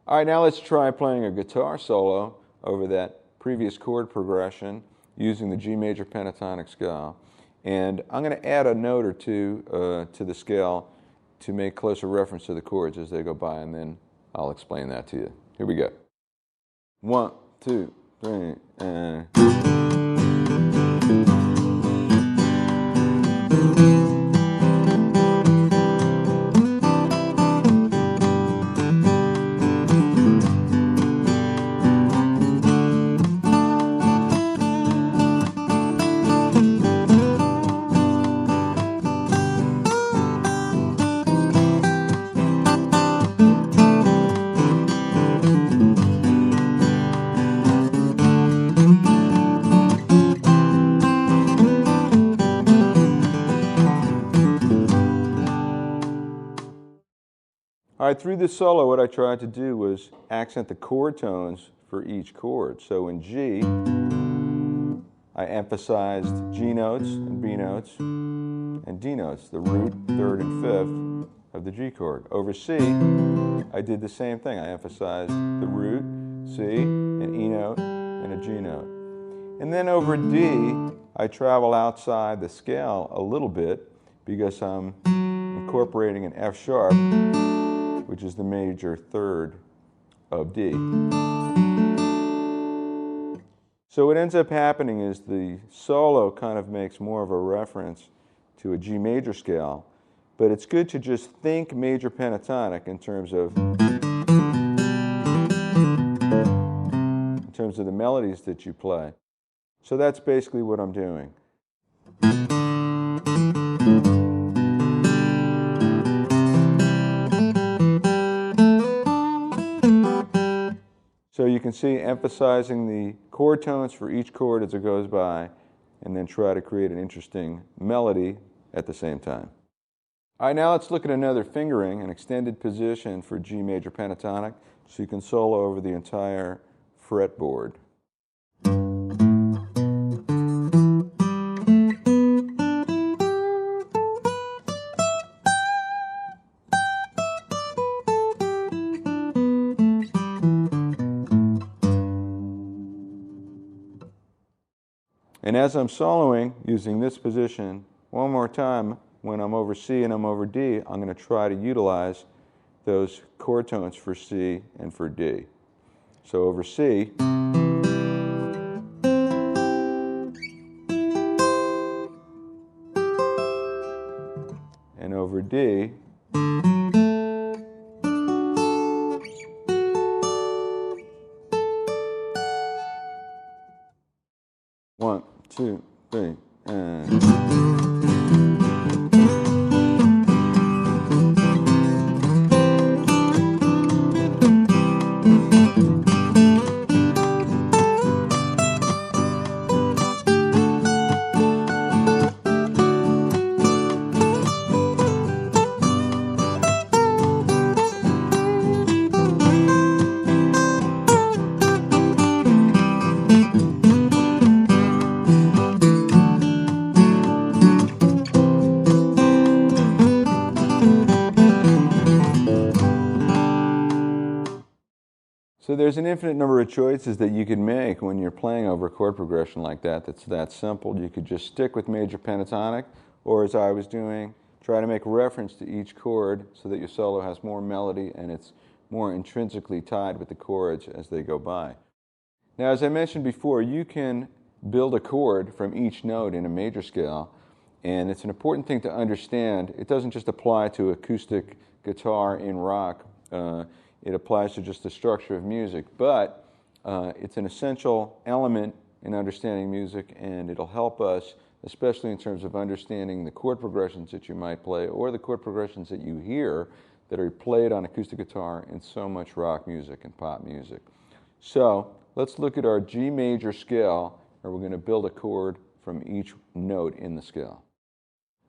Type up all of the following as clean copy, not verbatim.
All right, now let's try playing a guitar solo over that previous chord progression using the G major pentatonic scale. And I'm going to add a note or two to the scale to make closer reference to the chords as they go by, and then I'll explain that to you. Here we go. 1, 2, 3, and... All right, through this solo, what I tried to do was accent the chord tones for each chord. So in G, I emphasized G notes and B notes and D notes, the root, third, and fifth of the G chord. Over C, I did the same thing. I emphasized the root, C, an E note, and a G note. And then over D, I travel outside the scale a little bit because I'm incorporating an F sharp, which is the major third of D. So what ends up happening is the solo kind of makes more of a reference to a G major scale, but it's good to just think major pentatonic in terms of the melodies that you play. So that's basically what I'm doing. So you can see emphasizing the chord tones for each chord as it goes by, and then try to create an interesting melody at the same time. All right, now let's look at another fingering, an extended position for G major pentatonic, so you can solo over the entire fretboard. And as I'm soloing using this position, one more time, when I'm over C and I'm over D, I'm going to try to utilize those chord tones for C and for D. So over C, and over D, one, two, three, and... So there's an infinite number of choices that you can make when you're playing over a chord progression like that that's that simple. You could just stick with major pentatonic, or as I was doing, try to make reference to each chord so that your solo has more melody and it's more intrinsically tied with the chords as they go by. Now, as I mentioned before, you can build a chord from each note in a major scale, and it's an important thing to understand. It doesn't just apply to acoustic guitar in rock. It applies to just the structure of music, but it's an essential element in understanding music, and it'll help us, especially in terms of understanding the chord progressions that you might play or the chord progressions that you hear that are played on acoustic guitar in so much rock music and pop music. So let's look at our G major scale, and we're going to build a chord from each note in the scale.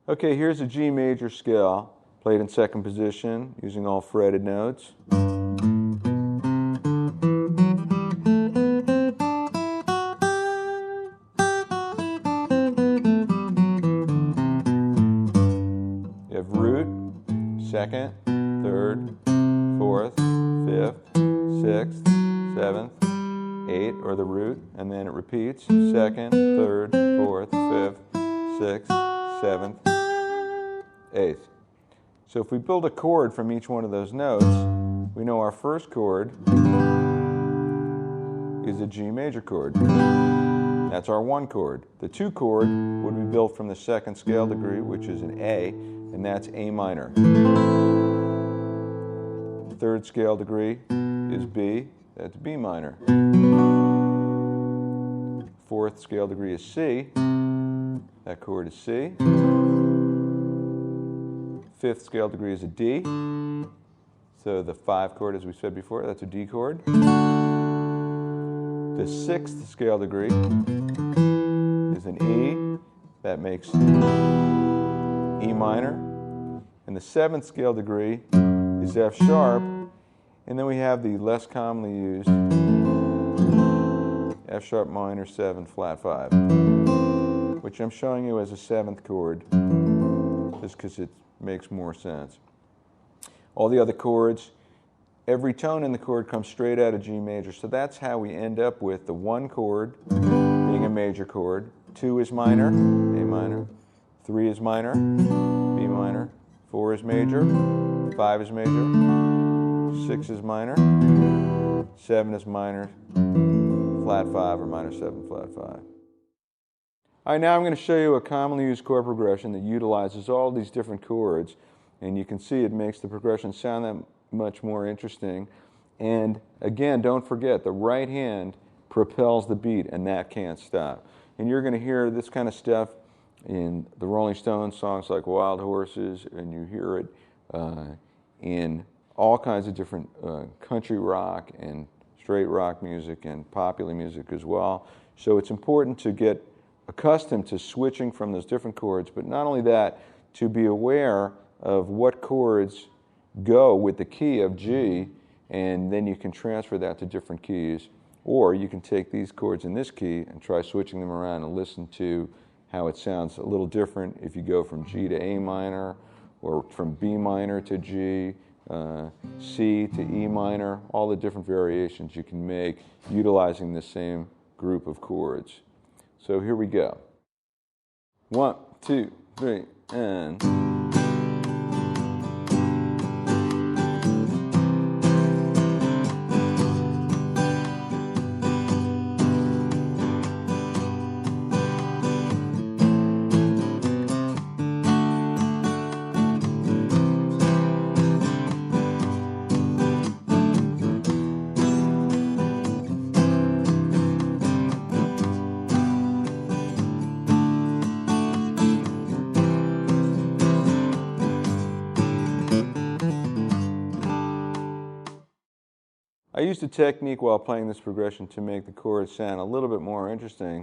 Okay, here's a G major scale, played in second position using all fretted notes. You have root, second, third, fourth, fifth, sixth, seventh, eighth, or the root, and then it repeats, second, third, fourth, fifth, sixth, seventh, eighth. So if we build a chord from each one of those notes, we know our first chord is a G major chord. That's our one chord. The two chord would be built from the second scale degree, which is an A, and that's A minor. Third scale degree is B, that's B minor. Fourth scale degree is C, that chord is C. Fifth scale degree is a D, so the 5 chord, as we said before, that's a D chord. The sixth scale degree is an E, that makes E minor. And the seventh scale degree is F sharp, and then we have the less commonly used F sharp minor 7 flat 5, which I'm showing you as a seventh chord, just because it makes more sense. All the other chords, every tone in the chord comes straight out of G major, so that's how we end up with the one chord being a major chord, 2 is minor, A minor, 3 is minor, B minor, 4 is major, 5 is major, 6 is minor, 7 is minor, flat 5 or minor 7 flat 5. All right, now I'm going to show you a commonly used chord progression that utilizes all these different chords, and you can see it makes the progression sound that much more interesting. And again, don't forget, the right hand propels the beat, and that can't stop. And you're going to hear this kind of stuff in the Rolling Stones songs like Wild Horses, and you hear it in all kinds of different country rock and straight rock music and popular music as well. So it's important to get accustomed to switching from those different chords, but not only that, to be aware of what chords go with the key of G, and then you can transfer that to different keys. Or you can take these chords in this key and try switching them around and listen to how it sounds a little different if you go from G to A minor, or from B minor to G, C to E minor, all the different variations you can make utilizing the same group of chords. So here we go. 1, 2, 3, and... I used a technique while playing this progression to make the chords sound a little bit more interesting.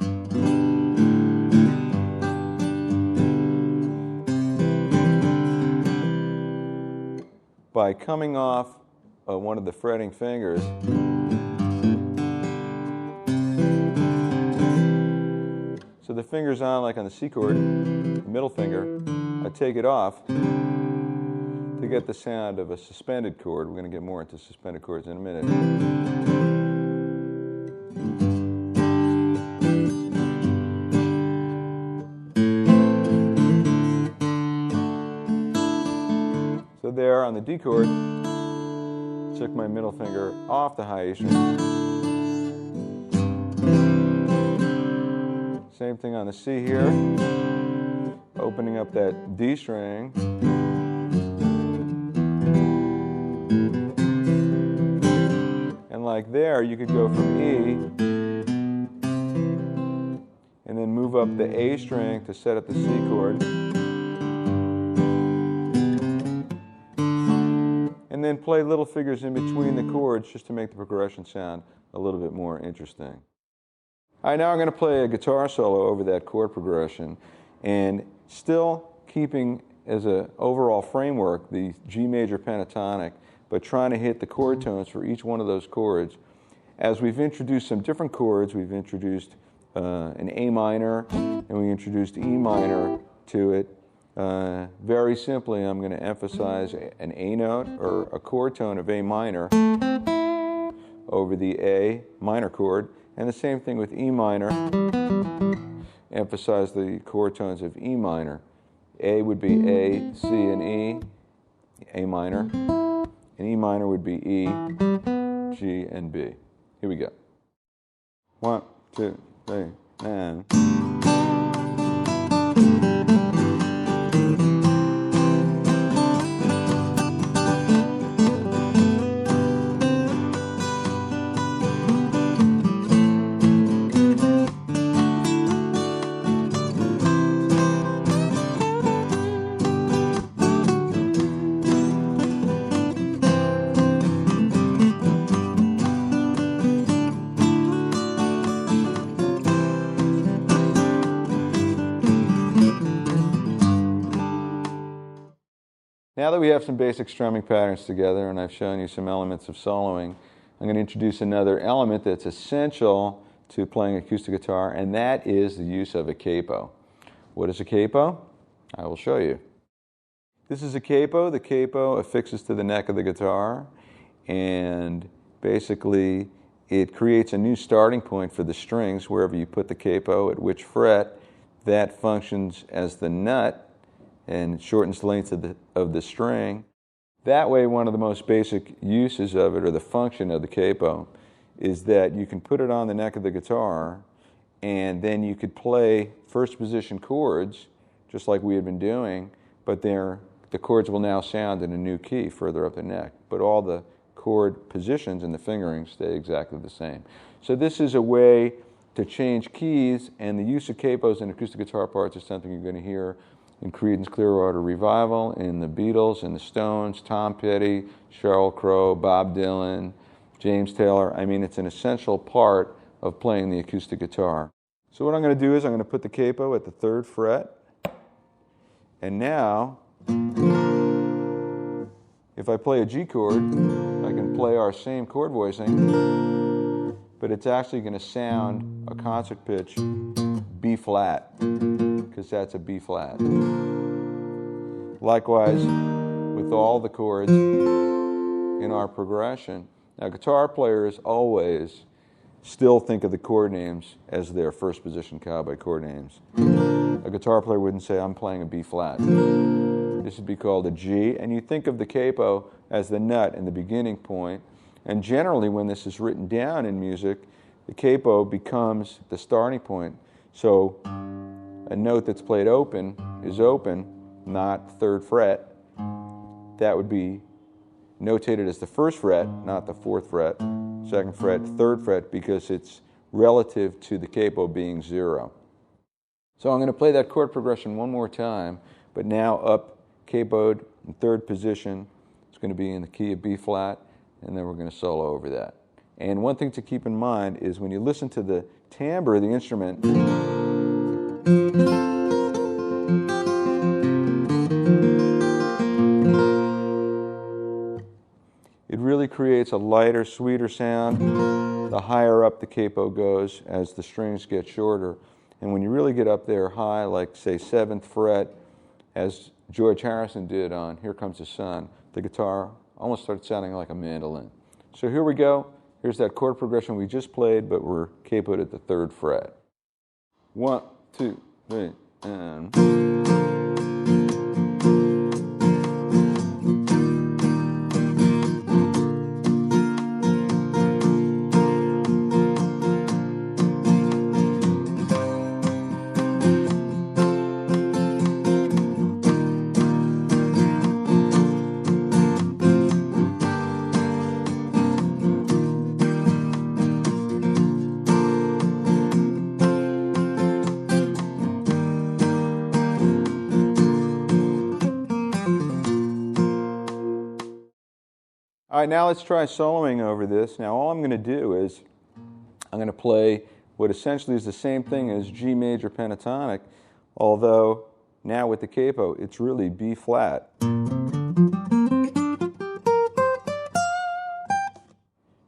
By coming off one of the fretting fingers, so the finger's on like on the C chord, the middle finger, I take it off to get the sound of a suspended chord. We're going to get more into suspended chords in a minute. So there on the D chord, took my middle finger off the high A string. Same thing on the C here, opening up that D string. Like there, you could go from E and then move up the A string to set up the C chord, and then play little figures in between the chords just to make the progression sound a little bit more interesting. All right, now I'm going to play a guitar solo over that chord progression, and still keeping as an overall framework the G major pentatonic, but trying to hit the chord tones for each one of those chords. As we've introduced some different chords, we've introduced an A minor, and we introduced E minor to it. Very simply, I'm going to emphasize an A note, or a chord tone of A minor, over the A minor chord, and the same thing with E minor. Emphasize the chord tones of E minor. A would be A, C, and E, A minor, and E minor would be E, G, and B. Here we go. 1, 2, 3, and... Now that we have some basic strumming patterns together and I've shown you some elements of soloing, I'm going to introduce another element that's essential to playing acoustic guitar, and that is the use of a capo. What is a capo? I will show you. This is a capo. The capo affixes to the neck of the guitar, and basically it creates a new starting point for the strings. Wherever you put the capo, at which fret, that functions as the nut and shortens the length of the string. That way, one of the most basic uses of it, or the function of the capo, is that you can put it on the neck of the guitar, and then you could play first position chords, just like we had been doing, but the chords will now sound in a new key further up the neck. But all the chord positions and the fingering stay exactly the same. So this is a way to change keys, and the use of capos in acoustic guitar parts is something you're going to hear in Creedence Clearwater Revival, in the Beatles, in the Stones, Tom Petty, Sheryl Crow, Bob Dylan, James Taylor. I mean, it's an essential part of playing the acoustic guitar. So what I'm going to do is I'm going to put the capo at the 3rd fret. And now, if I play a G chord, I can play our same chord voicing, but it's actually going to sound a concert pitch B flat, because that's a B flat. Likewise, with all the chords in our progression. Now, guitar players always still think of the chord names as their first position cowboy chord names. A guitar player wouldn't say, I'm playing a B flat. This would be called a G, and you think of the capo as the nut and the beginning point. And generally, when this is written down in music, the capo becomes the starting point. So a note that's played open is open, not 3rd fret. That would be notated as the 1st fret, not the 4th fret, 2nd fret, 3rd fret, because it's relative to the capo being 0. So I'm going to play that chord progression one more time, but now up capoed in 3rd position. It's going to be in the key of B flat, and then we're going to solo over that. And one thing to keep in mind is when you listen to the timbre of the instrument, it really creates a lighter, sweeter sound the higher up the capo goes as the strings get shorter. And when you really get up there high, like say 7th fret, as George Harrison did on Here Comes the Sun, the guitar almost starts sounding like a mandolin. So here we go. Here's that chord progression we just played, but we're capoed at the 3rd fret. 1, 2, 3, and... All right, now let's try soloing over this. Now all I'm going to do is I'm going to play what essentially is the same thing as G major pentatonic, although now with the capo, it's really B flat.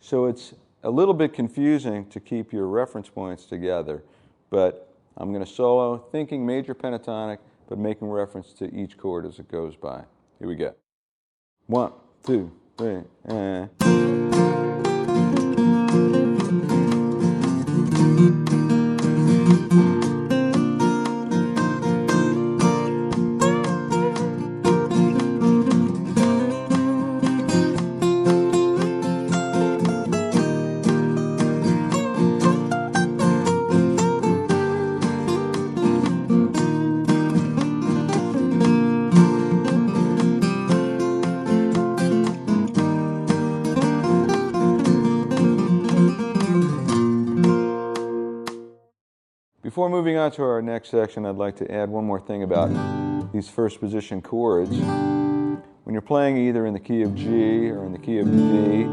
So it's a little bit confusing to keep your reference points together, but I'm going to solo thinking major pentatonic, but making reference to each chord as it goes by. Here we go. 1, 2, 3, and... Before moving on to our next section, I'd like to add one more thing about these first position chords. When you're playing either in the key of G or in the key of D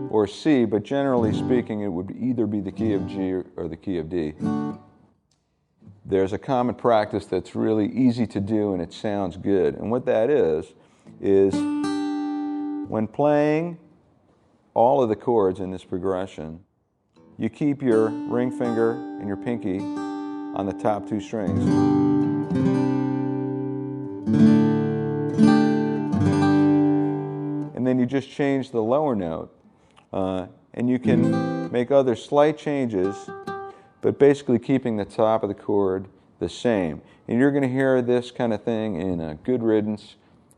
or C, but generally speaking it would either be the key of G or the key of D, there's a common practice that's really easy to do and it sounds good. And what that is when playing all of the chords in this progression, you keep your ring finger and your pinky on the top two strings. And then you just change the lower note. And you can make other slight changes, but basically keeping the top of the chord the same. And you're going to hear this kind of thing in Good Riddance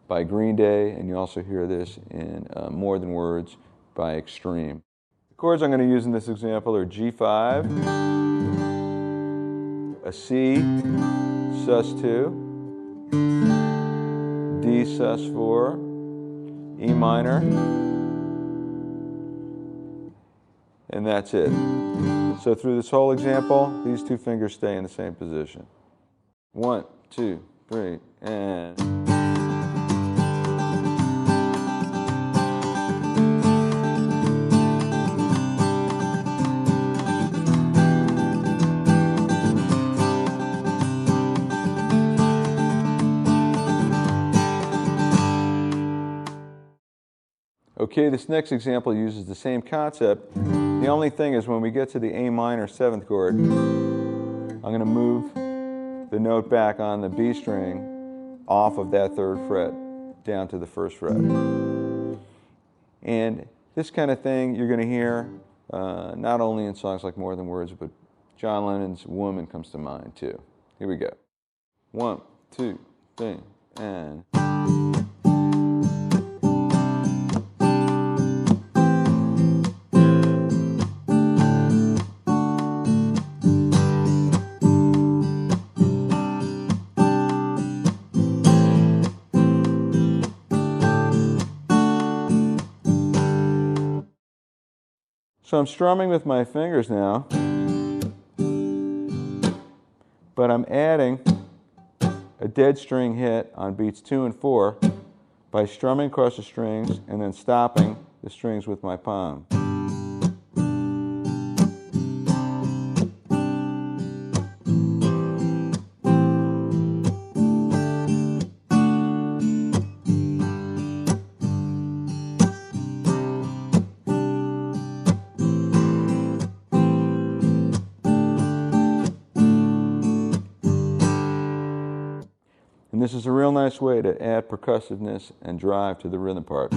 by Green Day, and you also hear this in More Than Words by Extreme. The chords I'm going to use in this example are G5, a C, sus2, D sus4, E minor, and that's it. So through this whole example, these two fingers stay in the same position. 1, 2, 3, and... Okay, this next example uses the same concept. The only thing is when we get to the A minor 7th chord, I'm going to move the note back on the B string off of that 3rd fret down to the 1st fret. And this kind of thing you're going to hear not only in songs like More Than Words, but John Lennon's Woman comes to mind too. Here we go. 1, 2, 3, and... So I'm strumming with my fingers now, but I'm adding a dead string hit on beats 2 and 4 by strumming across the strings and then stopping the strings with my palm. And this is a real nice way to add percussiveness and drive to the rhythm part.